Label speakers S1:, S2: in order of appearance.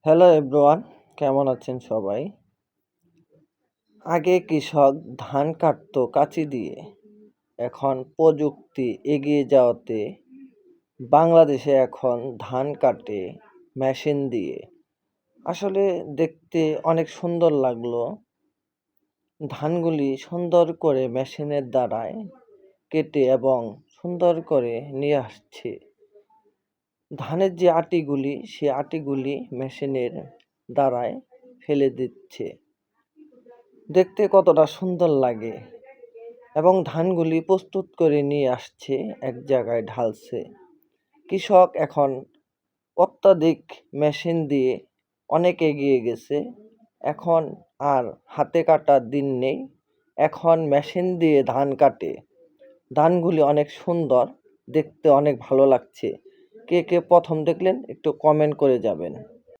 S1: Hello everyone, কেমন আছেন সবাই? আগে কৃষক ধান কাটতো কাঁচি দিয়ে। এখন প্রযুক্তি এগিয়ে যাওয়াতে বাংলাদেশে এখন ধান কাটে মেশিন দিয়ে। আসলে দেখতে অনেক সুন্দর লাগলো। ধানগুলি সুন্দর করে মেশিনের দ্বারায় কেটে এবং সুন্দর করে নিয়ে আসছে। ধানের যে আটিগুলি, সে আটিগুলি মেশিনের দ্বারায় ফেলে দিচ্ছে। দেখতে কতটা সুন্দর লাগে এবং ধানগুলি প্রস্তুত করে নিয়ে আসছে, এক জায়গায় ঢালছে। কৃষক এখন অত্যাধিক মেশিন দিয়ে অনেক এগিয়ে গেছে। এখন আর হাতে কাটার দিন নেই, এখন মেশিন দিয়ে ধান কাটে। ধানগুলি অনেক সুন্দর, দেখতে অনেক ভালো লাগছে। কে কে প্রথম দেখলেন একটু কমেন্ট করে যাবেন।